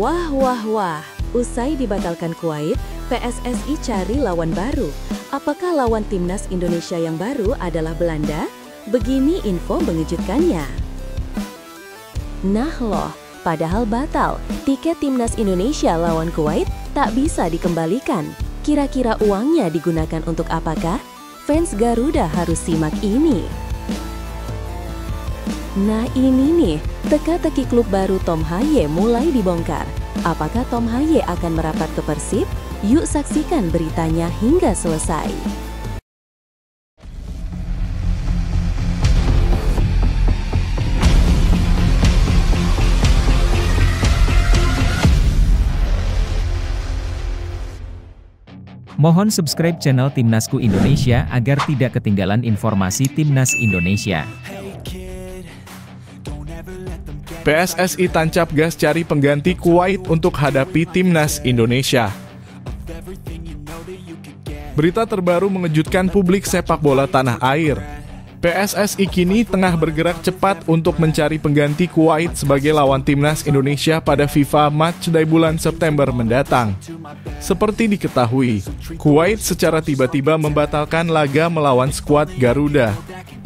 Wah, wah, wah. Usai dibatalkan Kuwait, PSSI cari lawan baru. Apakah lawan timnas Indonesia yang baru adalah Belanda? Begini info mengejutkannya. Nah loh, padahal batal, tiket timnas Indonesia lawan Kuwait tak bisa dikembalikan. Kira-kira uangnya digunakan untuk apakah? Fans Garuda harus simak ini. Nah ini nih, teka-teki klub baru Tom Haye mulai dibongkar. Apakah Tom Haye akan merapat ke Persib? Yuk saksikan beritanya hingga selesai. Mohon subscribe channel Timnasku Indonesia agar tidak ketinggalan informasi Timnas Indonesia. PSSI tancap gas cari pengganti Kuwait untuk hadapi Timnas Indonesia. Berita terbaru mengejutkan publik sepak bola tanah air. PSSI kini tengah bergerak cepat untuk mencari pengganti Kuwait sebagai lawan Timnas Indonesia pada FIFA Matchday bulan September mendatang. Seperti diketahui, Kuwait secara tiba-tiba membatalkan laga melawan skuad Garuda,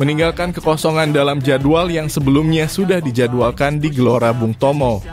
meninggalkan kekosongan dalam jadwal yang sebelumnya sudah dijadwalkan di Gelora Bung Tomo,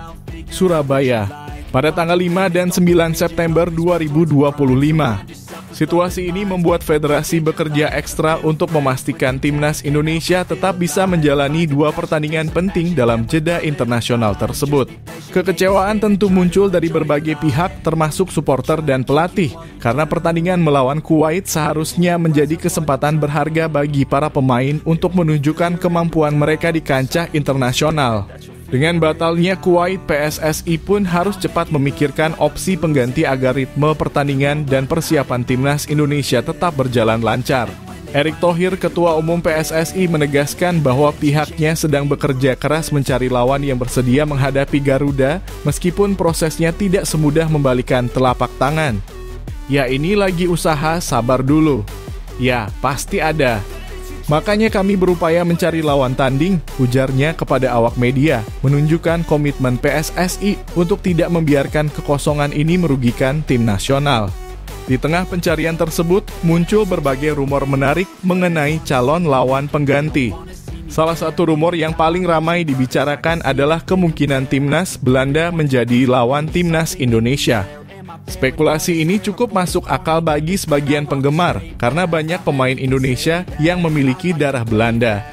Surabaya, pada tanggal 5 dan 9 September 2025. Situasi ini membuat federasi bekerja ekstra untuk memastikan Timnas Indonesia tetap bisa menjalani dua pertandingan penting dalam jeda internasional tersebut. Kekecewaan tentu muncul dari berbagai pihak termasuk supporter dan pelatih, karena pertandingan melawan Kuwait seharusnya menjadi kesempatan berharga bagi para pemain untuk menunjukkan kemampuan mereka di kancah internasional. Dengan batalnya Kuwait, PSSI pun harus cepat memikirkan opsi pengganti agar ritme pertandingan dan persiapan Timnas Indonesia tetap berjalan lancar. Erick Thohir, Ketua Umum PSSI, menegaskan bahwa pihaknya sedang bekerja keras mencari lawan yang bersedia menghadapi Garuda, meskipun prosesnya tidak semudah membalikan telapak tangan. Ya ini lagi usaha, sabar dulu. Ya, pasti ada. Makanya kami berupaya mencari lawan tanding, ujarnya kepada awak media, menunjukkan komitmen PSSI untuk tidak membiarkan kekosongan ini merugikan tim nasional. Di tengah pencarian tersebut, muncul berbagai rumor menarik mengenai calon lawan pengganti. Salah satu rumor yang paling ramai dibicarakan adalah kemungkinan timnas Belanda menjadi lawan timnas Indonesia. Spekulasi ini cukup masuk akal bagi sebagian penggemar karena banyak pemain Indonesia yang memiliki darah Belanda.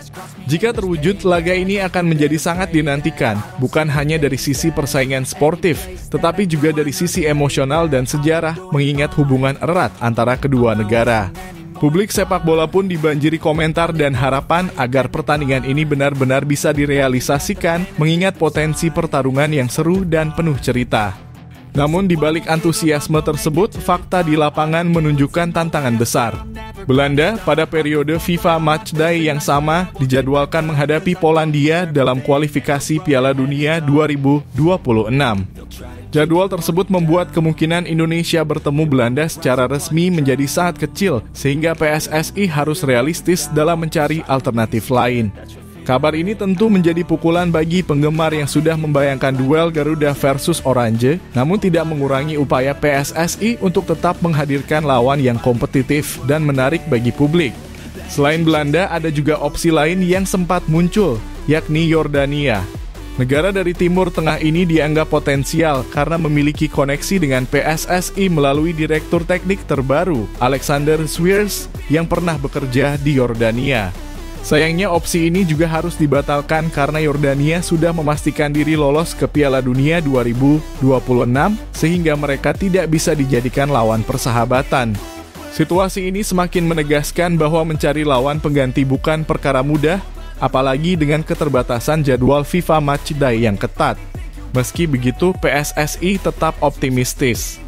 Jika terwujud, laga ini akan menjadi sangat dinantikan, bukan hanya dari sisi persaingan sportif, tetapi juga dari sisi emosional dan sejarah, mengingat hubungan erat antara kedua negara. Publik sepak bola pun dibanjiri komentar dan harapan agar pertandingan ini benar-benar bisa direalisasikan, mengingat potensi pertarungan yang seru dan penuh cerita. Namun di balik antusiasme tersebut, fakta di lapangan menunjukkan tantangan besar. Belanda pada periode FIFA Matchday yang sama dijadwalkan menghadapi Polandia dalam kualifikasi Piala Dunia 2026. Jadwal tersebut membuat kemungkinan Indonesia bertemu Belanda secara resmi menjadi sangat kecil, sehingga PSSI harus realistis dalam mencari alternatif lain. Kabar ini tentu menjadi pukulan bagi penggemar yang sudah membayangkan duel Garuda versus Oranje, namun tidak mengurangi upaya PSSI untuk tetap menghadirkan lawan yang kompetitif dan menarik bagi publik. Selain Belanda, ada juga opsi lain yang sempat muncul, yakni Yordania. Negara dari Timur Tengah ini dianggap potensial karena memiliki koneksi dengan PSSI melalui direktur teknik terbaru, Alexander Swiers, yang pernah bekerja di Yordania. Sayangnya opsi ini juga harus dibatalkan karena Yordania sudah memastikan diri lolos ke Piala Dunia 2026 sehingga mereka tidak bisa dijadikan lawan persahabatan. Situasi ini semakin menegaskan bahwa mencari lawan pengganti bukan perkara mudah, apalagi dengan keterbatasan jadwal FIFA Matchday yang ketat. Meski begitu, PSSI tetap optimistis.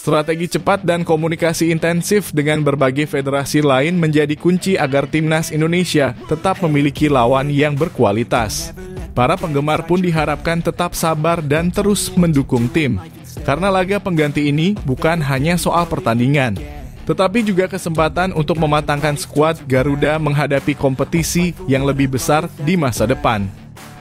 Strategi cepat dan komunikasi intensif dengan berbagai federasi lain menjadi kunci agar Timnas Indonesia tetap memiliki lawan yang berkualitas. Para penggemar pun diharapkan tetap sabar dan terus mendukung tim, karena laga pengganti ini bukan hanya soal pertandingan, tetapi juga kesempatan untuk mematangkan skuad Garuda menghadapi kompetisi yang lebih besar di masa depan.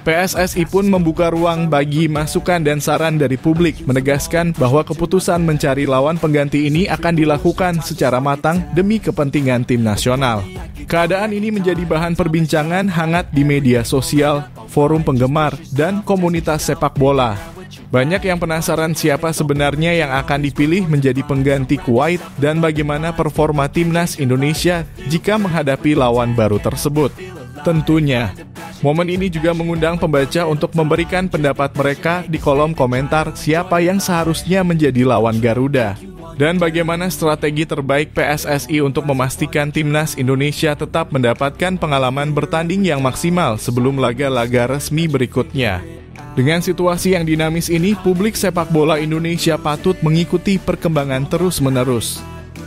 PSSI pun membuka ruang bagi masukan dan saran dari publik, menegaskan bahwa keputusan mencari lawan pengganti ini akan dilakukan secara matang demi kepentingan tim nasional. Keadaan ini menjadi bahan perbincangan hangat di media sosial, forum penggemar, dan komunitas sepak bola. Banyak yang penasaran siapa sebenarnya yang akan dipilih menjadi pengganti Kuwait dan bagaimana performa timnas Indonesia jika menghadapi lawan baru tersebut. Tentunya, momen ini juga mengundang pembaca untuk memberikan pendapat mereka di kolom komentar siapa yang seharusnya menjadi lawan Garuda. Dan bagaimana strategi terbaik PSSI untuk memastikan timnas Indonesia tetap mendapatkan pengalaman bertanding yang maksimal sebelum laga-laga resmi berikutnya. Dengan situasi yang dinamis ini, publik sepak bola Indonesia patut mengikuti perkembangan terus-menerus.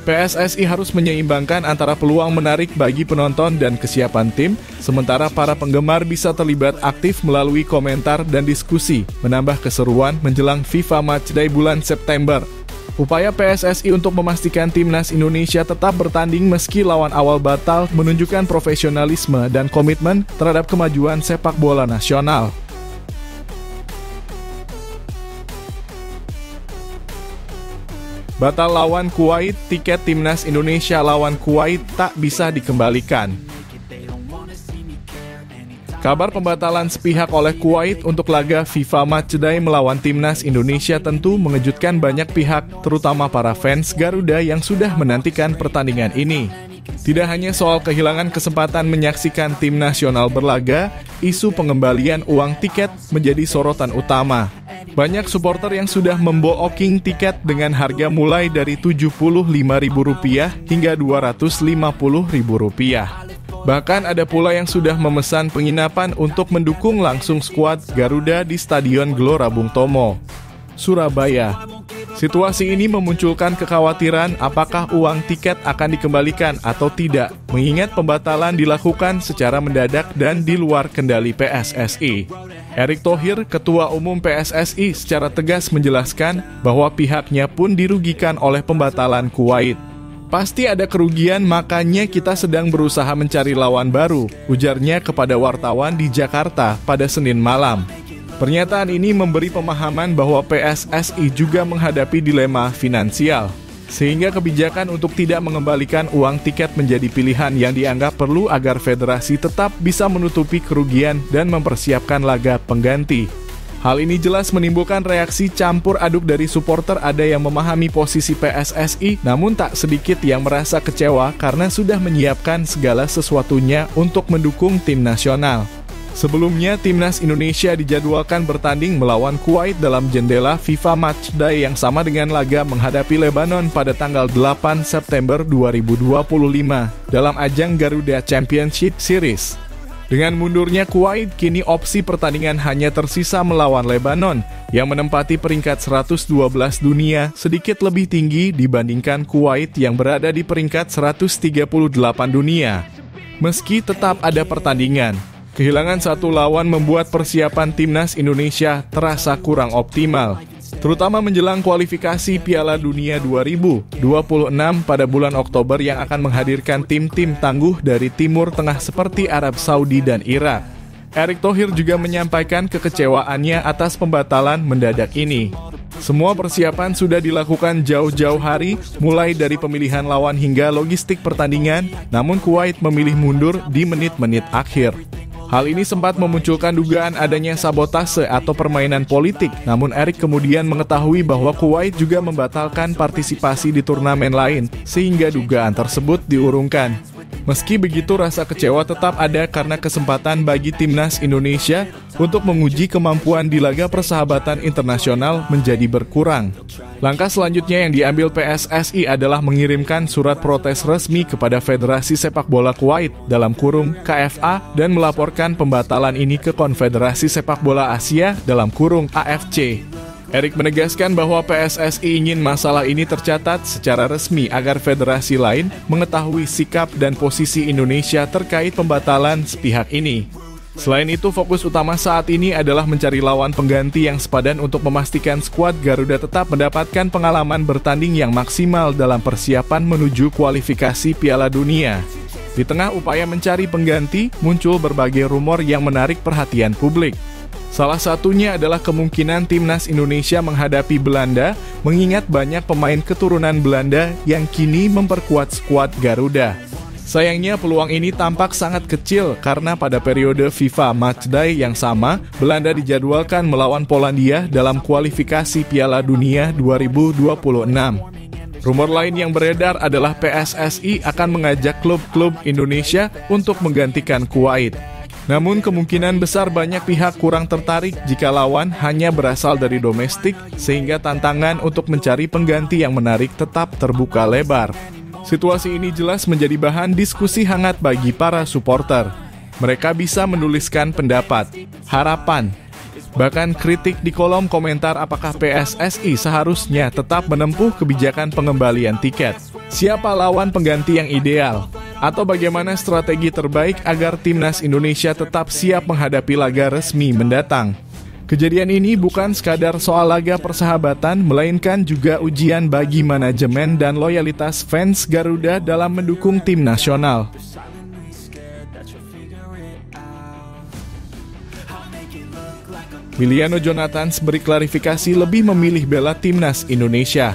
PSSI harus menyeimbangkan antara peluang menarik bagi penonton dan kesiapan tim, sementara para penggemar bisa terlibat aktif melalui komentar dan diskusi, menambah keseruan menjelang FIFA Matchday bulan September. Upaya PSSI untuk memastikan timnas Indonesia tetap bertanding meski lawan awal batal menunjukkan profesionalisme dan komitmen terhadap kemajuan sepak bola nasional. Batal lawan Kuwait, tiket timnas Indonesia lawan Kuwait tak bisa dikembalikan. Kabar pembatalan sepihak oleh Kuwait untuk laga FIFA Matchday melawan timnas Indonesia tentu mengejutkan banyak pihak, terutama para fans Garuda yang sudah menantikan pertandingan ini. Tidak hanya soal kehilangan kesempatan menyaksikan tim nasional berlaga, isu pengembalian uang tiket menjadi sorotan utama. Banyak supporter yang sudah membooking tiket dengan harga mulai dari Rp75.000 hingga Rp250.000. Bahkan ada pula yang sudah memesan penginapan untuk mendukung langsung skuad Garuda di Stadion Gelora Bung Tomo, Surabaya. Situasi ini memunculkan kekhawatiran apakah uang tiket akan dikembalikan atau tidak, mengingat pembatalan dilakukan secara mendadak dan di luar kendali PSSI. Erick Thohir, Ketua Umum PSSI, secara tegas menjelaskan bahwa pihaknya pun dirugikan oleh pembatalan Kuwait. Pasti ada kerugian, makanya kita sedang berusaha mencari lawan baru, ujarnya kepada wartawan di Jakarta pada Senin malam. Pernyataan ini memberi pemahaman bahwa PSSI juga menghadapi dilema finansial, sehingga kebijakan untuk tidak mengembalikan uang tiket menjadi pilihan yang dianggap perlu agar federasi tetap bisa menutupi kerugian dan mempersiapkan laga pengganti. Hal ini jelas menimbulkan reaksi campur aduk dari supporter. Ada yang memahami posisi PSSI, namun tak sedikit yang merasa kecewa karena sudah menyiapkan segala sesuatunya untuk mendukung tim nasional. Sebelumnya, timnas Indonesia dijadwalkan bertanding melawan Kuwait dalam jendela FIFA Matchday yang sama dengan laga menghadapi Lebanon pada tanggal 8 September 2025 dalam ajang Garuda Championship Series. Dengan mundurnya Kuwait, kini opsi pertandingan hanya tersisa melawan Lebanon yang menempati peringkat 112 dunia, sedikit lebih tinggi dibandingkan Kuwait yang berada di peringkat 138 dunia. Meski tetap ada pertandingan, kehilangan satu lawan membuat persiapan timnas Indonesia terasa kurang optimal, terutama menjelang kualifikasi Piala Dunia 2026 pada bulan Oktober yang akan menghadirkan tim-tim tangguh dari Timur Tengah seperti Arab Saudi dan Irak. Erick Thohir juga menyampaikan kekecewaannya atas pembatalan mendadak ini. Semua persiapan sudah dilakukan jauh-jauh hari, mulai dari pemilihan lawan hingga logistik pertandingan, namun Kuwait memilih mundur di menit-menit akhir. Hal ini sempat memunculkan dugaan adanya sabotase atau permainan politik, namun Erick kemudian mengetahui bahwa Kuwait juga membatalkan partisipasi di turnamen lain, sehingga dugaan tersebut diurungkan. Meski begitu, rasa kecewa tetap ada karena kesempatan bagi timnas Indonesia untuk menguji kemampuan di laga persahabatan internasional menjadi berkurang. Langkah selanjutnya yang diambil PSSI adalah mengirimkan surat protes resmi kepada Federasi Sepak Bola Kuwait (KFA) dan melaporkan pembatalan ini ke Konfederasi Sepak Bola Asia (AFC). Erick menegaskan bahwa PSSI ingin masalah ini tercatat secara resmi agar federasi lain mengetahui sikap dan posisi Indonesia terkait pembatalan sepihak ini. Selain itu, fokus utama saat ini adalah mencari lawan pengganti yang sepadan untuk memastikan skuad Garuda tetap mendapatkan pengalaman bertanding yang maksimal dalam persiapan menuju kualifikasi Piala Dunia. Di tengah upaya mencari pengganti, muncul berbagai rumor yang menarik perhatian publik. Salah satunya adalah kemungkinan timnas Indonesia menghadapi Belanda, mengingat banyak pemain keturunan Belanda yang kini memperkuat skuad Garuda. Sayangnya peluang ini tampak sangat kecil karena pada periode FIFA Matchday yang sama, Belanda dijadwalkan melawan Polandia dalam kualifikasi Piala Dunia 2026. Rumor lain yang beredar adalah PSSI akan mengajak klub-klub Indonesia untuk menggantikan Kuwait. Namun kemungkinan besar banyak pihak kurang tertarik jika lawan hanya berasal dari domestik, sehingga tantangan untuk mencari pengganti yang menarik tetap terbuka lebar. Situasi ini jelas menjadi bahan diskusi hangat bagi para supporter. Mereka bisa menuliskan pendapat, harapan, bahkan kritik di kolom komentar apakah PSSI seharusnya tetap menempuh kebijakan pengembalian tiket. Siapa lawan pengganti yang ideal? Atau bagaimana strategi terbaik agar timnas Indonesia tetap siap menghadapi laga resmi mendatang? Kejadian ini bukan sekadar soal laga persahabatan, melainkan juga ujian bagi manajemen dan loyalitas fans Garuda dalam mendukung tim nasional. Miliano Jonathans beri klarifikasi lebih memilih bela timnas Indonesia.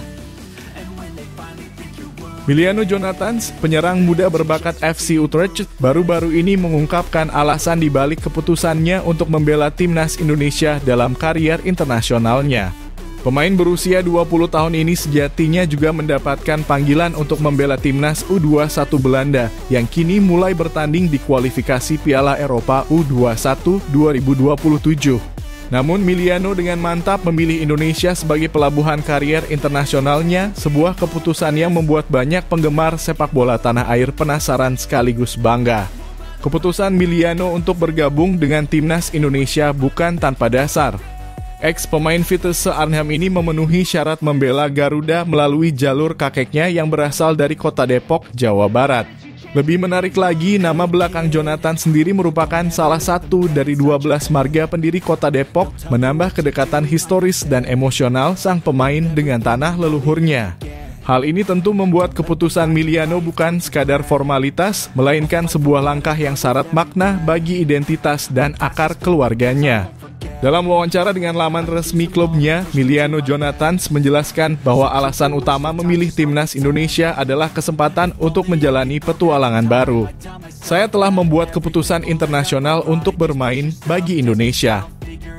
Miliano Jonathans, penyerang muda berbakat FC Utrecht, baru-baru ini mengungkapkan alasan dibalik keputusannya untuk membela timnas Indonesia dalam karier internasionalnya. Pemain berusia 20 tahun ini sejatinya juga mendapatkan panggilan untuk membela timnas U21 Belanda yang kini mulai bertanding di kualifikasi Piala Eropa U21 2027. Namun Miliano dengan mantap memilih Indonesia sebagai pelabuhan karier internasionalnya, sebuah keputusan yang membuat banyak penggemar sepak bola tanah air penasaran sekaligus bangga. Keputusan Miliano untuk bergabung dengan timnas Indonesia bukan tanpa dasar. Ex-pemain Vitesse Arnhem ini memenuhi syarat membela Garuda melalui jalur kakeknya yang berasal dari kota Depok, Jawa Barat. Lebih menarik lagi, nama belakang Jonathan sendiri merupakan salah satu dari 12 marga pendiri kota Depok, menambah kedekatan historis dan emosional sang pemain dengan tanah leluhurnya. Hal ini tentu membuat keputusan Miliano bukan sekadar formalitas, melainkan sebuah langkah yang syarat makna bagi identitas dan akar keluarganya. Dalam wawancara dengan laman resmi klubnya, Miliano Jonathans menjelaskan bahwa alasan utama memilih timnas Indonesia adalah kesempatan untuk menjalani petualangan baru. Saya telah membuat keputusan internasional untuk bermain bagi Indonesia.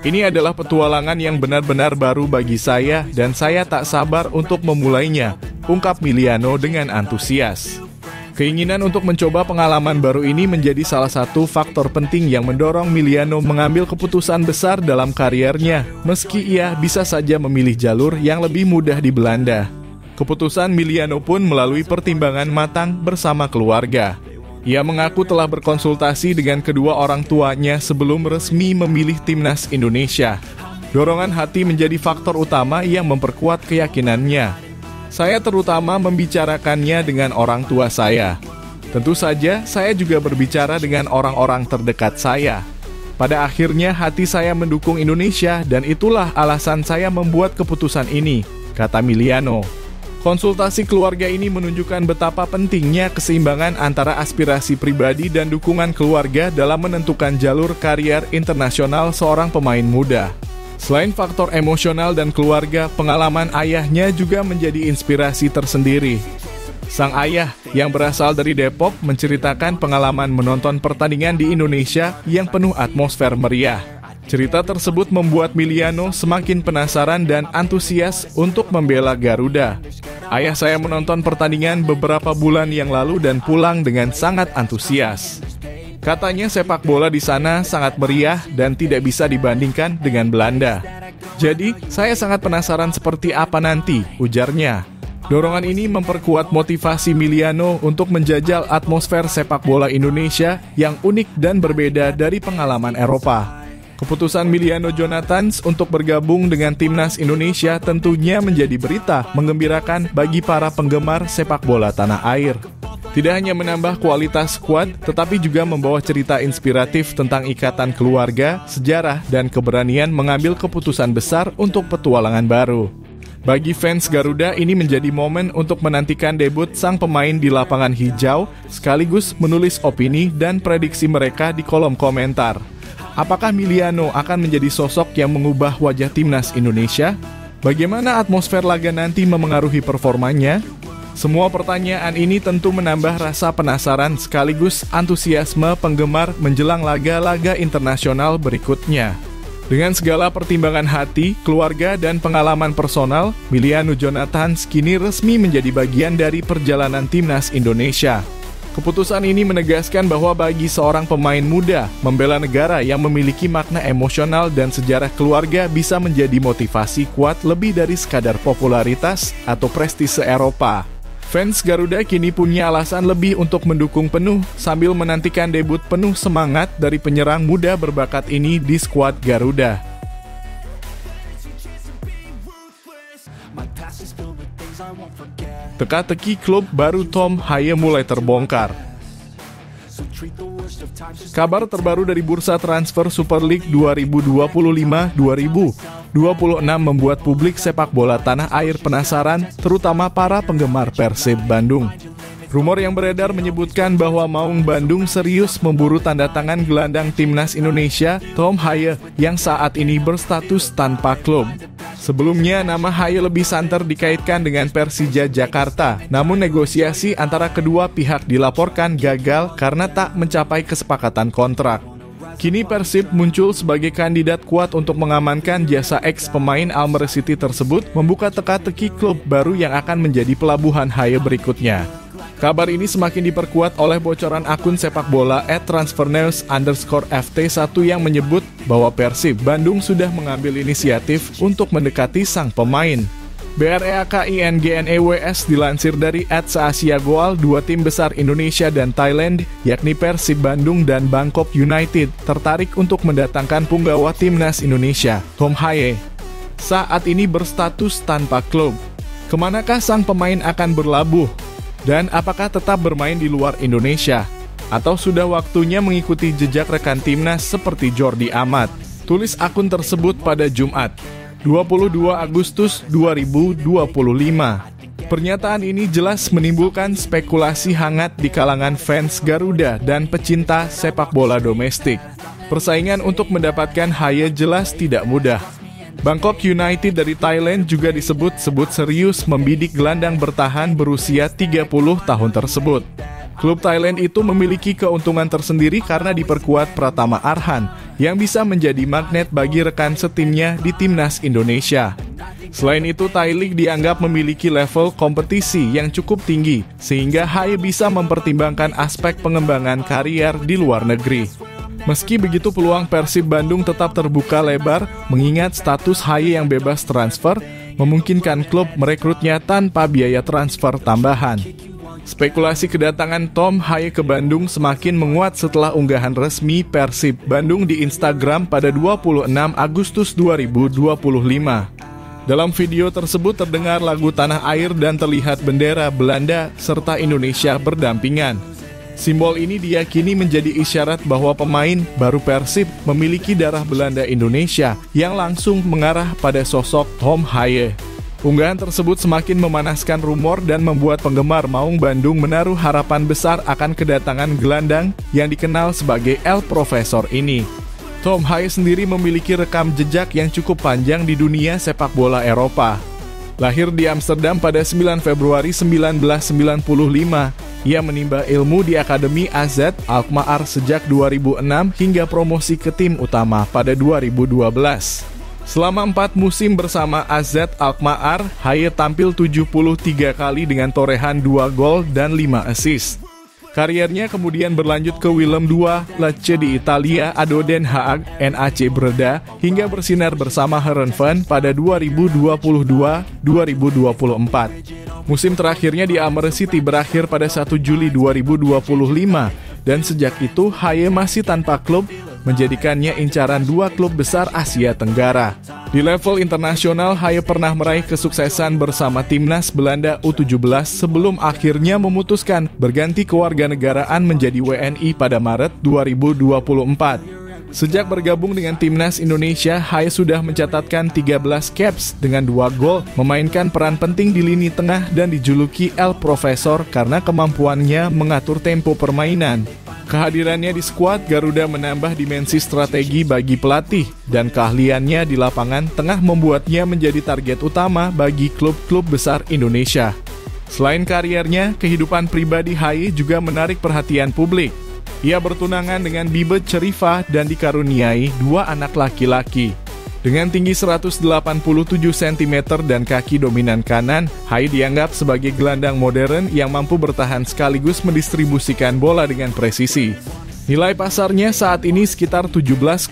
Ini adalah petualangan yang benar-benar baru bagi saya dan saya tak sabar untuk memulainya, ungkap Miliano dengan antusias. Keinginan untuk mencoba pengalaman baru ini menjadi salah satu faktor penting yang mendorong Miliano mengambil keputusan besar dalam kariernya, meski ia bisa saja memilih jalur yang lebih mudah di Belanda. Keputusan Miliano pun melalui pertimbangan matang bersama keluarga. Ia mengaku telah berkonsultasi dengan kedua orang tuanya sebelum resmi memilih timnas Indonesia. Dorongan hati menjadi faktor utama yang memperkuat keyakinannya. Saya terutama membicarakannya dengan orang tua saya. Tentu saja, saya juga berbicara dengan orang-orang terdekat saya. Pada akhirnya, hati saya mendukung Indonesia dan itulah alasan saya membuat keputusan ini, kata Miliano. Konsultasi keluarga ini menunjukkan betapa pentingnya keseimbangan antara aspirasi pribadi dan dukungan keluarga dalam menentukan jalur karier internasional seorang pemain muda. Selain faktor emosional dan keluarga, pengalaman ayahnya juga menjadi inspirasi tersendiri. Sang ayah yang berasal dari Depok menceritakan pengalaman menonton pertandingan di Indonesia yang penuh atmosfer meriah. Cerita tersebut membuat Miliano semakin penasaran dan antusias untuk membela Garuda. Ayah saya menonton pertandingan beberapa bulan yang lalu dan pulang dengan sangat antusias. Katanya sepak bola di sana sangat meriah dan tidak bisa dibandingkan dengan Belanda. Jadi, saya sangat penasaran seperti apa nanti, ujarnya. Dorongan ini memperkuat motivasi Miliano untuk menjajal atmosfer sepak bola Indonesia yang unik dan berbeda dari pengalaman Eropa. Keputusan Miliano Jonathans untuk bergabung dengan timnas Indonesia tentunya menjadi berita menggembirakan bagi para penggemar sepak bola tanah air. Tidak hanya menambah kualitas skuad, tetapi juga membawa cerita inspiratif tentang ikatan keluarga, sejarah, dan keberanian mengambil keputusan besar untuk petualangan baru. Bagi fans Garuda, ini menjadi momen untuk menantikan debut sang pemain di lapangan hijau, sekaligus menulis opini dan prediksi mereka di kolom komentar. Apakah Miliano akan menjadi sosok yang mengubah wajah timnas Indonesia? Bagaimana atmosfer laga nanti memengaruhi performanya? Semua pertanyaan ini tentu menambah rasa penasaran sekaligus antusiasme penggemar menjelang laga-laga internasional berikutnya. Dengan segala pertimbangan hati, keluarga, dan pengalaman personal, Miliano Jonathans kini resmi menjadi bagian dari perjalanan timnas Indonesia. Keputusan ini menegaskan bahwa bagi seorang pemain muda, membela negara yang memiliki makna emosional dan sejarah keluarga bisa menjadi motivasi kuat lebih dari sekadar popularitas atau prestise Eropa. Fans Garuda kini punya alasan lebih untuk mendukung penuh sambil menantikan debut penuh semangat dari penyerang muda berbakat ini di skuad Garuda. Teka-teki klub baru Tom Haye mulai terbongkar. Kabar terbaru dari bursa transfer Super League 2025-2026 membuat publik sepak bola tanah air penasaran, terutama para penggemar Persib Bandung. Rumor yang beredar menyebutkan bahwa Maung Bandung serius memburu tanda tangan gelandang timnas Indonesia, Tom Haye, yang saat ini berstatus tanpa klub. Sebelumnya, nama Haye lebih santer dikaitkan dengan Persija Jakarta, namun negosiasi antara kedua pihak dilaporkan gagal karena tak mencapai kesepakatan kontrak. Kini Persib muncul sebagai kandidat kuat untuk mengamankan jasa ex-pemain Almer City tersebut, membuka teka-teki klub baru yang akan menjadi pelabuhan Haye berikutnya. Kabar ini semakin diperkuat oleh bocoran akun sepak bola @transfernews_ft1 yang menyebut bahwa Persib Bandung sudah mengambil inisiatif untuk mendekati sang pemain. BREAKINGNEWS dilansir dari @seasiagoal, dua tim besar Indonesia dan Thailand, yakni Persib Bandung dan Bangkok United, tertarik untuk mendatangkan punggawa timnas Indonesia, Tom Haye. Saat ini berstatus tanpa klub. Kemanakah sang pemain akan berlabuh? Dan apakah tetap bermain di luar Indonesia? Atau sudah waktunya mengikuti jejak rekan timnas seperti Jordi Amat? Tulis akun tersebut pada Jumat, 22 Agustus 2025. Pernyataan ini jelas menimbulkan spekulasi hangat di kalangan fans Garuda dan pecinta sepak bola domestik. Persaingan untuk mendapatkan Haye jelas tidak mudah. Bangkok United dari Thailand juga disebut-sebut serius membidik gelandang bertahan berusia 30 tahun tersebut. Klub Thailand itu memiliki keuntungan tersendiri karena diperkuat Pratama Arhan, yang bisa menjadi magnet bagi rekan setimnya di timnas Indonesia. Selain itu, Thai League dianggap memiliki level kompetisi yang cukup tinggi, sehingga Haye bisa mempertimbangkan aspek pengembangan karier di luar negeri. Meski begitu, peluang Persib Bandung tetap terbuka lebar, mengingat status Haye yang bebas transfer memungkinkan klub merekrutnya tanpa biaya transfer tambahan. Spekulasi kedatangan Tom Haye ke Bandung semakin menguat setelah unggahan resmi Persib Bandung di Instagram pada 26 Agustus 2025. Dalam video tersebut terdengar lagu Tanah Air dan terlihat bendera Belanda serta Indonesia berdampingan. Simbol ini diyakini menjadi isyarat bahwa pemain baru Persib memiliki darah Belanda Indonesia yang langsung mengarah pada sosok Tom Haye. Unggahan tersebut semakin memanaskan rumor dan membuat penggemar Maung Bandung menaruh harapan besar akan kedatangan gelandang yang dikenal sebagai El Profesor ini. Tom Haye sendiri memiliki rekam jejak yang cukup panjang di dunia sepak bola Eropa. Lahir di Amsterdam pada 9 Februari 1995, ia menimba ilmu di Akademi AZ Alkmaar sejak 2006 hingga promosi ke tim utama pada 2012. Selama 4 musim bersama AZ Alkmaar, Haye tampil 73 kali dengan torehan 2 gol dan 5 assist. Kariernya kemudian berlanjut ke Willem II, Lecce di Italia, ADO Den Haag, NAC Breda, hingga bersinar bersama Heerenveen pada 2022-2024. Musim terakhirnya di Almer City berakhir pada 1 Juli 2025, dan sejak itu Haye masih tanpa klub, menjadikannya incaran 2 klub besar Asia Tenggara. Di level internasional, Haye pernah meraih kesuksesan bersama timnas Belanda U17 sebelum akhirnya memutuskan berganti kewarganegaraan menjadi WNI pada Maret 2024. Sejak bergabung dengan Timnas Indonesia, Haye sudah mencatatkan 13 caps dengan 2 gol, memainkan peran penting di lini tengah dan dijuluki El Profesor karena kemampuannya mengatur tempo permainan. Kehadirannya di skuad Garuda menambah dimensi strategi bagi pelatih, dan keahliannya di lapangan tengah membuatnya menjadi target utama bagi klub-klub besar Indonesia. Selain kariernya, kehidupan pribadi Haye juga menarik perhatian publik. Ia bertunangan dengan Bibet Cherifah dan dikaruniai 2 anak laki-laki. Dengan tinggi 187 cm dan kaki dominan kanan, Haye dianggap sebagai gelandang modern yang mampu bertahan sekaligus mendistribusikan bola dengan presisi. Nilai pasarnya saat ini sekitar 17,38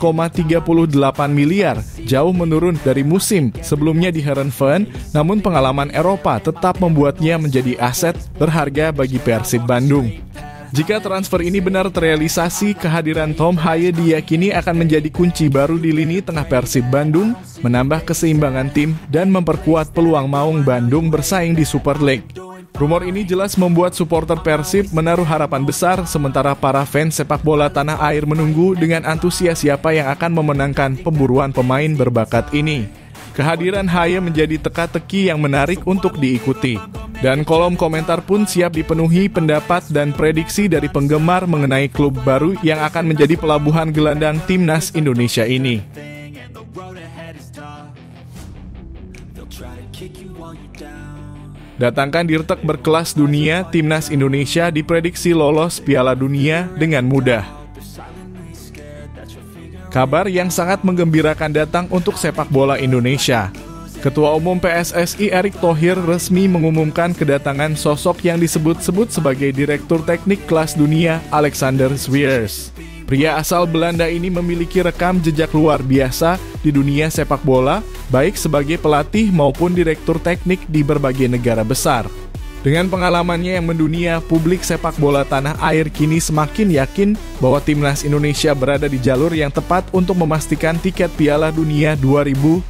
miliar, jauh menurun dari musim sebelumnya di Heerenveen, namun pengalaman Eropa tetap membuatnya menjadi aset berharga bagi Persib Bandung. Jika transfer ini benar terrealisasi, kehadiran Tom Haye diyakini akan menjadi kunci baru di lini tengah Persib Bandung, menambah keseimbangan tim dan memperkuat peluang Maung Bandung bersaing di Super League. Rumor ini jelas membuat supporter Persib menaruh harapan besar, sementara para fans sepak bola tanah air menunggu dengan antusias siapa yang akan memenangkan pemburuan pemain berbakat ini. Kehadiran Haye menjadi teka-teki yang menarik untuk diikuti. Dan kolom komentar pun siap dipenuhi pendapat dan prediksi dari penggemar mengenai klub baru yang akan menjadi pelabuhan gelandang Timnas Indonesia ini. Datangkan dirtek berkelas dunia, Timnas Indonesia diprediksi lolos Piala Dunia dengan mudah. Kabar yang sangat menggembirakan datang untuk sepak bola Indonesia. Ketua Umum PSSI Erick Thohir resmi mengumumkan kedatangan sosok yang disebut-sebut sebagai Direktur Teknik kelas dunia, Alexander Swiers. Pria asal Belanda ini memiliki rekam jejak luar biasa di dunia sepak bola, baik sebagai pelatih maupun direktur teknik di berbagai negara besar. Dengan pengalamannya yang mendunia, publik sepak bola tanah air kini semakin yakin bahwa Timnas Indonesia berada di jalur yang tepat untuk memastikan tiket Piala Dunia 2026.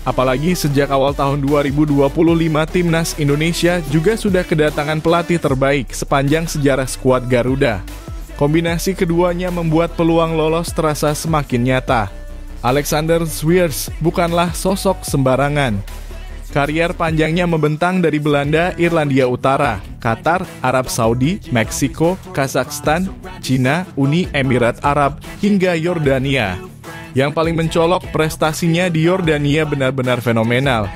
Apalagi sejak awal tahun 2025, Timnas Indonesia juga sudah kedatangan pelatih terbaik sepanjang sejarah skuad Garuda. Kombinasi keduanya membuat peluang lolos terasa semakin nyata. Alexander Swiers bukanlah sosok sembarangan. Karier panjangnya membentang dari Belanda, Irlandia Utara, Qatar, Arab Saudi, Meksiko, Kazakhstan, Cina, Uni Emirat Arab, hingga Yordania. Yang paling mencolok, prestasinya di Yordania benar-benar fenomenal.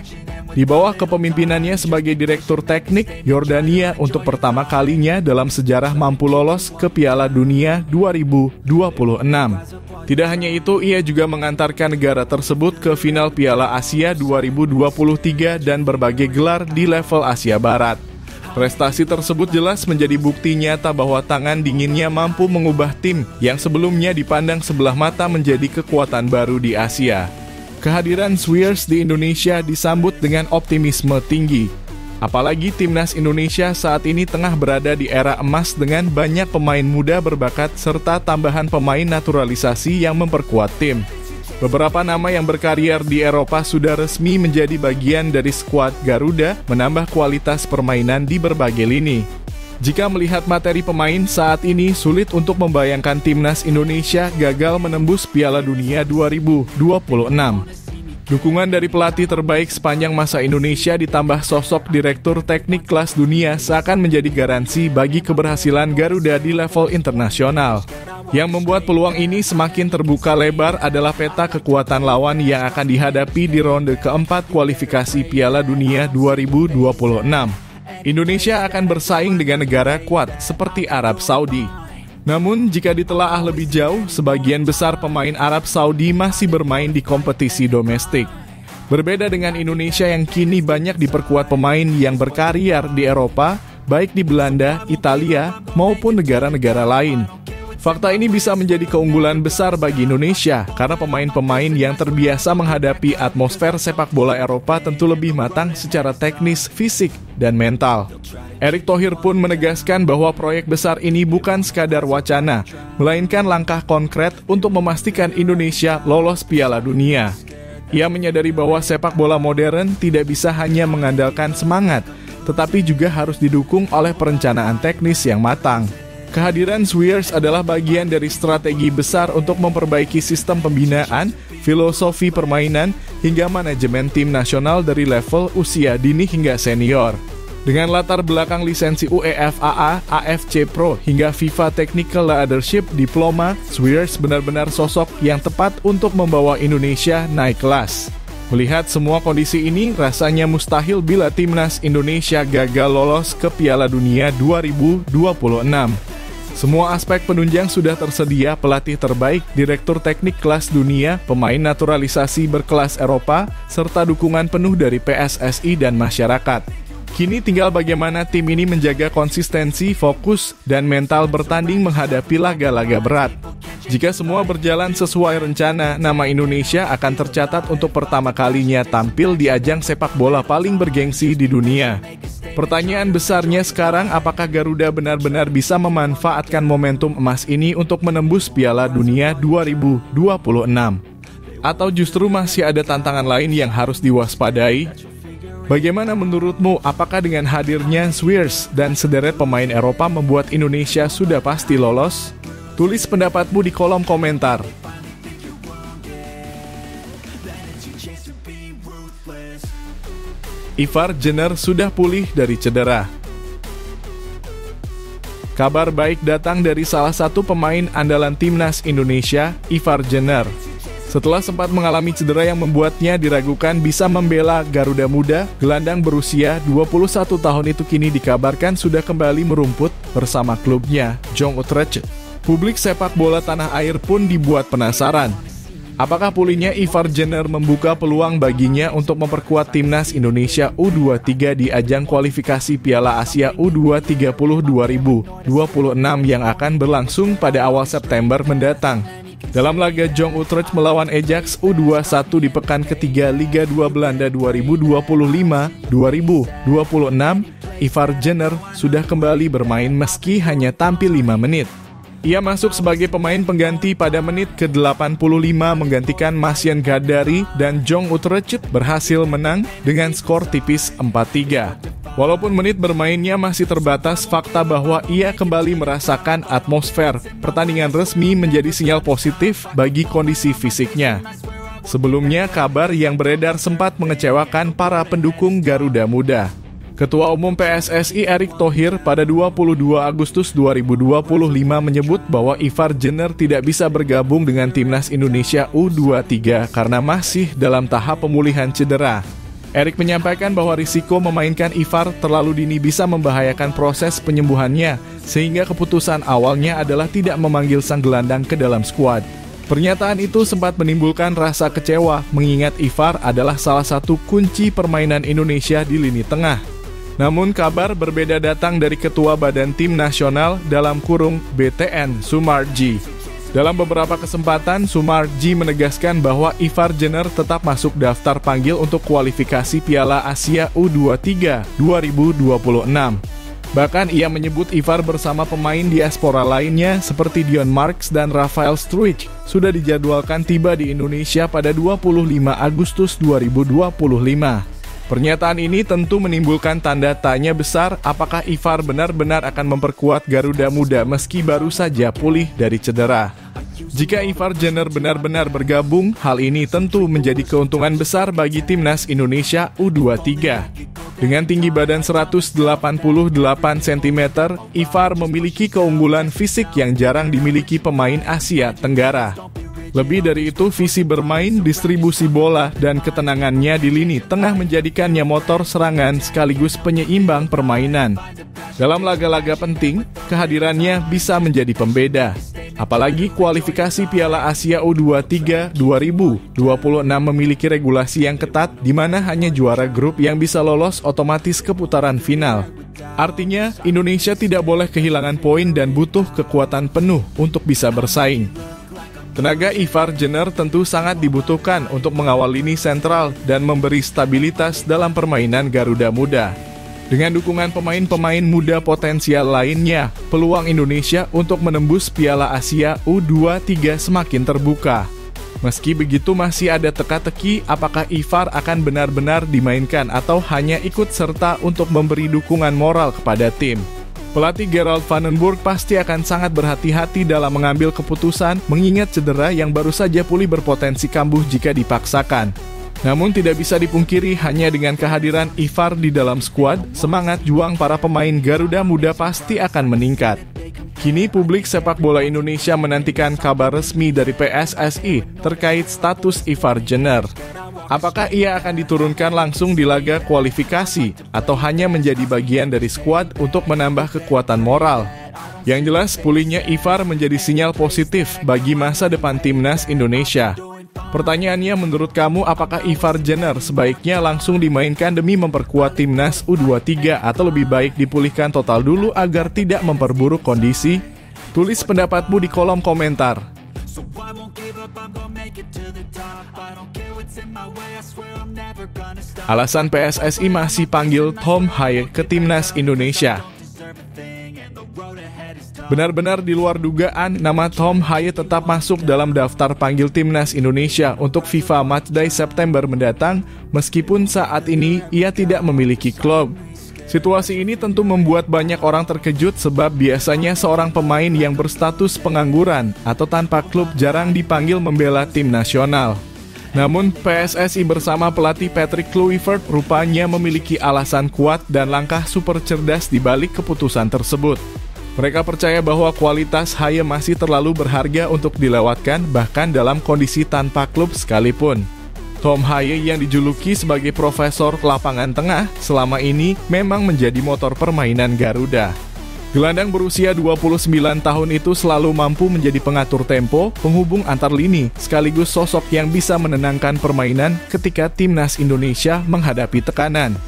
Di bawah kepemimpinannya sebagai direktur teknik, Yordania untuk pertama kalinya dalam sejarah mampu lolos ke Piala Dunia 2026. Tidak hanya itu, ia juga mengantarkan negara tersebut ke final Piala Asia 2023 dan berbagai gelar di level Asia Barat. Prestasi tersebut jelas menjadi bukti nyata bahwa tangan dinginnya mampu mengubah tim yang sebelumnya dipandang sebelah mata menjadi kekuatan baru di Asia. Kehadiran Swiers di Indonesia disambut dengan optimisme tinggi. Apalagi Timnas Indonesia saat ini tengah berada di era emas dengan banyak pemain muda berbakat serta tambahan pemain naturalisasi yang memperkuat tim. Beberapa nama yang berkarier di Eropa sudah resmi menjadi bagian dari skuad Garuda, menambah kualitas permainan di berbagai lini. Jika melihat materi pemain saat ini, sulit untuk membayangkan Timnas Indonesia gagal menembus Piala Dunia 2026. Dukungan dari pelatih terbaik sepanjang masa Indonesia ditambah sosok direktur teknik kelas dunia seakan menjadi garansi bagi keberhasilan Garuda di level internasional. Yang membuat peluang ini semakin terbuka lebar adalah peta kekuatan lawan yang akan dihadapi di ronde keempat kualifikasi Piala Dunia 2026. Indonesia akan bersaing dengan negara kuat seperti Arab Saudi. Namun, jika ditelaah lebih jauh, sebagian besar pemain Arab Saudi masih bermain di kompetisi domestik. Berbeda dengan Indonesia yang kini banyak diperkuat pemain yang berkarier di Eropa, baik di Belanda, Italia, maupun negara-negara lain. Fakta ini bisa menjadi keunggulan besar bagi Indonesia karena pemain-pemain yang terbiasa menghadapi atmosfer sepak bola Eropa tentu lebih matang secara teknis, fisik, dan mental. Erick Thohir pun menegaskan bahwa proyek besar ini bukan sekadar wacana, melainkan langkah konkret untuk memastikan Indonesia lolos Piala Dunia. Ia menyadari bahwa sepak bola modern tidak bisa hanya mengandalkan semangat, tetapi juga harus didukung oleh perencanaan teknis yang matang. Kehadiran Swires adalah bagian dari strategi besar untuk memperbaiki sistem pembinaan, filosofi permainan, hingga manajemen tim nasional dari level usia dini hingga senior. Dengan latar belakang lisensi UEFA, AFC Pro, hingga FIFA Technical Leadership Diploma, Swires benar-benar sosok yang tepat untuk membawa Indonesia naik kelas. Melihat semua kondisi ini, rasanya mustahil bila timnas Indonesia gagal lolos ke Piala Dunia 2026. Semua aspek penunjang sudah tersedia, pelatih terbaik, direktur teknik kelas dunia, pemain naturalisasi berkelas Eropa, serta dukungan penuh dari PSSI dan masyarakat. Kini tinggal bagaimana tim ini menjaga konsistensi, fokus, dan mental bertanding menghadapi laga-laga berat. Jika semua berjalan sesuai rencana, nama Indonesia akan tercatat untuk pertama kalinya tampil di ajang sepak bola paling bergengsi di dunia. Pertanyaan besarnya sekarang, apakah Garuda benar-benar bisa memanfaatkan momentum emas ini untuk menembus Piala Dunia 2026? Atau justru masih ada tantangan lain yang harus diwaspadai? Bagaimana menurutmu, apakah dengan hadirnya Swires dan sederet pemain Eropa membuat Indonesia sudah pasti lolos? Tulis pendapatmu di kolom komentar. Ivar Jenner sudah pulih dari cedera. Kabar baik datang dari salah satu pemain andalan timnas Indonesia, Ivar Jenner. Setelah sempat mengalami cedera yang membuatnya diragukan bisa membela Garuda Muda, gelandang berusia 21 tahun itu kini dikabarkan sudah kembali merumput bersama klubnya, Jong Utrecht. Publik sepak bola tanah air pun dibuat penasaran. Apakah pulihnya Ivar Jenner membuka peluang baginya untuk memperkuat timnas Indonesia U23 di ajang kualifikasi Piala Asia U230 2026 yang akan berlangsung pada awal September mendatang? Dalam laga Jong Utrecht melawan Ajax U21 di pekan ketiga Liga 2 Belanda 2025-2026, Ivar Jenner sudah kembali bermain meski hanya tampil 5 menit. Ia masuk sebagai pemain pengganti pada menit ke-85 menggantikan Marcien Gadari dan Jong Utrecht berhasil menang dengan skor tipis 4-3. Walaupun menit bermainnya masih terbatas, fakta bahwa ia kembali merasakan atmosfer pertandingan resmi menjadi sinyal positif bagi kondisi fisiknya. Sebelumnya, kabar yang beredar sempat mengecewakan para pendukung Garuda Muda. Ketua Umum PSSI Erick Thohir pada 22 Agustus 2025 menyebut bahwa Ivar Jenner tidak bisa bergabung dengan timnas Indonesia U23 karena masih dalam tahap pemulihan cedera. Erick menyampaikan bahwa risiko memainkan Ivar terlalu dini bisa membahayakan proses penyembuhannya, sehingga keputusan awalnya adalah tidak memanggil sang gelandang ke dalam skuad. Pernyataan itu sempat menimbulkan rasa kecewa, mengingat Ivar adalah salah satu kunci permainan Indonesia di lini tengah. Namun kabar berbeda datang dari Ketua Badan Tim Nasional (BTN) Sumarji. Dalam beberapa kesempatan, Sumarji menegaskan bahwa Ivar Jenner tetap masuk daftar panggil untuk kualifikasi Piala Asia U23 2026. Bahkan ia menyebut Ivar bersama pemain diaspora lainnya seperti Dion Marks dan Rafael Struijk sudah dijadwalkan tiba di Indonesia pada 25 Agustus 2025. Pernyataan ini tentu menimbulkan tanda tanya besar apakah Ivar benar-benar akan memperkuat Garuda Muda meski baru saja pulih dari cedera. Jika Ivar Jenner benar-benar bergabung, hal ini tentu menjadi keuntungan besar bagi timnas Indonesia U23. Dengan tinggi badan 188 cm, Ivar memiliki keunggulan fisik yang jarang dimiliki pemain Asia Tenggara. Lebih dari itu, visi bermain, distribusi bola, dan ketenangannya di lini tengah menjadikannya motor serangan sekaligus penyeimbang permainan. Dalam laga-laga penting, kehadirannya bisa menjadi pembeda. Apalagi kualifikasi Piala Asia U23 2026 memiliki regulasi yang ketat di mana hanya juara grup yang bisa lolos otomatis ke putaran final. Artinya, Indonesia tidak boleh kehilangan poin dan butuh kekuatan penuh untuk bisa bersaing. Tenaga Ivar Jenner tentu sangat dibutuhkan untuk mengawal lini sentral dan memberi stabilitas dalam permainan Garuda Muda. Dengan dukungan pemain-pemain muda potensial lainnya, peluang Indonesia untuk menembus Piala Asia U23 semakin terbuka. Meski begitu masih ada teka-teki apakah Ivar akan benar-benar dimainkan atau hanya ikut serta untuk memberi dukungan moral kepada tim. Pelatih Gerald Vandenberg pasti akan sangat berhati-hati dalam mengambil keputusan mengingat cedera yang baru saja pulih berpotensi kambuh jika dipaksakan. Namun tidak bisa dipungkiri hanya dengan kehadiran Ivar di dalam skuad, semangat juang para pemain Garuda Muda pasti akan meningkat. Kini publik sepak bola Indonesia menantikan kabar resmi dari PSSI terkait status Ivar Jenner. Apakah ia akan diturunkan langsung di laga kualifikasi atau hanya menjadi bagian dari skuad untuk menambah kekuatan moral? Yang jelas, pulihnya Ivar menjadi sinyal positif bagi masa depan timnas Indonesia. Pertanyaannya, menurut kamu apakah Ivar Jenner sebaiknya langsung dimainkan demi memperkuat timnas U23 atau lebih baik dipulihkan total dulu agar tidak memperburuk kondisi? Tulis pendapatmu di kolom komentar. Alasan PSSI masih panggil Tom Haye ke timnas Indonesia. Benar-benar di luar dugaan, nama Tom Haye tetap masuk dalam daftar panggil timnas Indonesia untuk FIFA Matchday September mendatang, meskipun saat ini ia tidak memiliki klub. Situasi ini tentu membuat banyak orang terkejut sebab biasanya seorang pemain yang berstatus pengangguran atau tanpa klub jarang dipanggil membela tim nasional. Namun PSSI bersama pelatih Patrick Kluivert rupanya memiliki alasan kuat dan langkah super cerdas di balik keputusan tersebut. Mereka percaya bahwa kualitas Haye masih terlalu berharga untuk dilewatkan bahkan dalam kondisi tanpa klub sekalipun. Tom Haye yang dijuluki sebagai profesor lapangan tengah selama ini memang menjadi motor permainan Garuda. Gelandang berusia 29 tahun itu selalu mampu menjadi pengatur tempo, penghubung antar lini, sekaligus sosok yang bisa menenangkan permainan ketika timnas Indonesia menghadapi tekanan.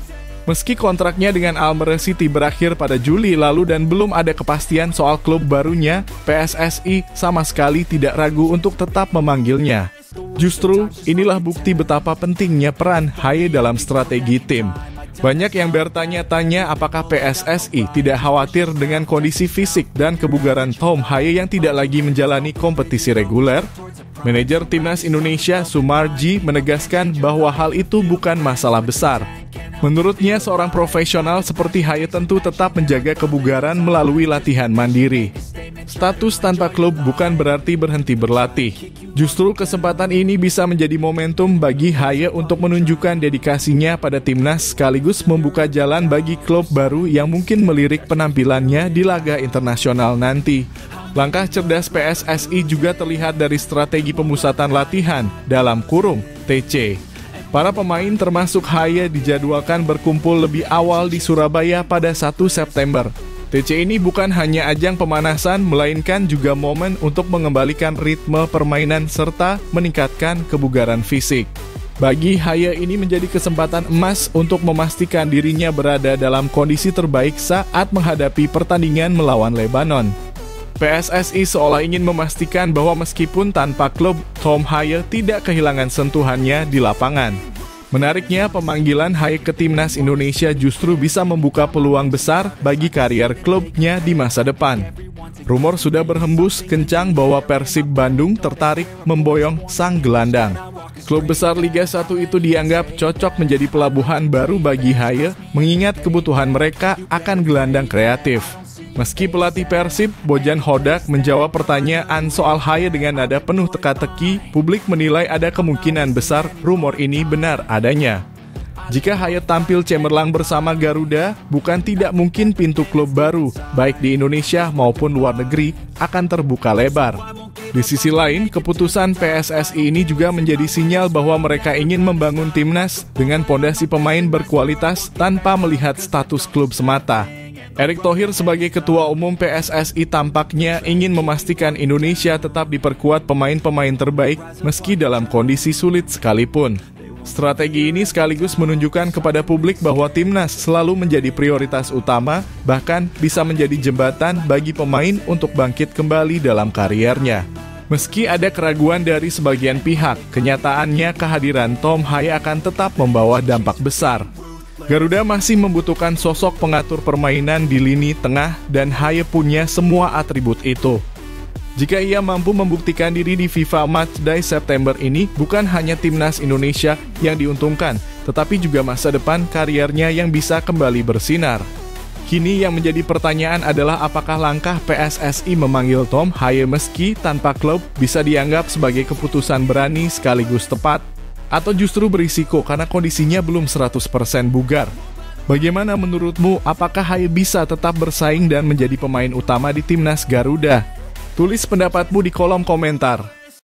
Meski kontraknya dengan Almere City berakhir pada Juli lalu dan belum ada kepastian soal klub barunya, PSSI sama sekali tidak ragu untuk tetap memanggilnya. Justru, inilah bukti betapa pentingnya peran Haye dalam strategi tim. Banyak yang bertanya-tanya apakah PSSI tidak khawatir dengan kondisi fisik dan kebugaran Tom Haye yang tidak lagi menjalani kompetisi reguler. Manajer Timnas Indonesia Sumarji menegaskan bahwa hal itu bukan masalah besar. Menurutnya, seorang profesional seperti Haye tentu tetap menjaga kebugaran melalui latihan mandiri. Status tanpa klub bukan berarti berhenti berlatih. Justru kesempatan ini bisa menjadi momentum bagi Haye untuk menunjukkan dedikasinya pada timnas sekaligus membuka jalan bagi klub baru yang mungkin melirik penampilannya di laga internasional nanti. Langkah cerdas PSSI juga terlihat dari strategi pemusatan latihan dalam kurung TC. Para pemain termasuk Haye dijadwalkan berkumpul lebih awal di Surabaya pada 1 September. TC ini bukan hanya ajang pemanasan, melainkan juga momen untuk mengembalikan ritme permainan serta meningkatkan kebugaran fisik. Bagi Haye ini menjadi kesempatan emas untuk memastikan dirinya berada dalam kondisi terbaik saat menghadapi pertandingan melawan Lebanon. PSSI seolah ingin memastikan bahwa meskipun tanpa klub, Tom Haye tidak kehilangan sentuhannya di lapangan. Menariknya, pemanggilan Haye ke timnas Indonesia justru bisa membuka peluang besar bagi karier klubnya di masa depan. Rumor sudah berhembus kencang bahwa Persib Bandung tertarik memboyong sang gelandang. Klub besar Liga 1 itu dianggap cocok menjadi pelabuhan baru bagi Haye, mengingat kebutuhan mereka akan gelandang kreatif. Meski pelatih Persib, Bojan Hodak, menjawab pertanyaan soal Haye dengan nada penuh teka-teki, publik menilai ada kemungkinan besar rumor ini benar adanya. Jika Haye tampil cemerlang bersama Garuda, bukan tidak mungkin pintu klub baru, baik di Indonesia maupun luar negeri, akan terbuka lebar. Di sisi lain, keputusan PSSI ini juga menjadi sinyal bahwa mereka ingin membangun timnas dengan pondasi pemain berkualitas tanpa melihat status klub semata. Erick Thohir sebagai Ketua Umum PSSI tampaknya ingin memastikan Indonesia tetap diperkuat pemain-pemain terbaik meski dalam kondisi sulit sekalipun. Strategi ini sekaligus menunjukkan kepada publik bahwa timnas selalu menjadi prioritas utama, bahkan bisa menjadi jembatan bagi pemain untuk bangkit kembali dalam kariernya. Meski ada keraguan dari sebagian pihak, kenyataannya kehadiran Tom Haye akan tetap membawa dampak besar. Garuda masih membutuhkan sosok pengatur permainan di lini tengah dan Haye punya semua atribut itu. Jika ia mampu membuktikan diri di FIFA Matchday September ini, bukan hanya timnas Indonesia yang diuntungkan, tetapi juga masa depan kariernya yang bisa kembali bersinar. Kini yang menjadi pertanyaan adalah apakah langkah PSSI memanggil Tom Haye meski tanpa klub bisa dianggap sebagai keputusan berani sekaligus tepat, atau justru berisiko karena kondisinya belum 100% bugar. Bagaimana menurutmu, apakah Haye bisa tetap bersaing dan menjadi pemain utama di timnas Garuda? Tulis pendapatmu di kolom komentar.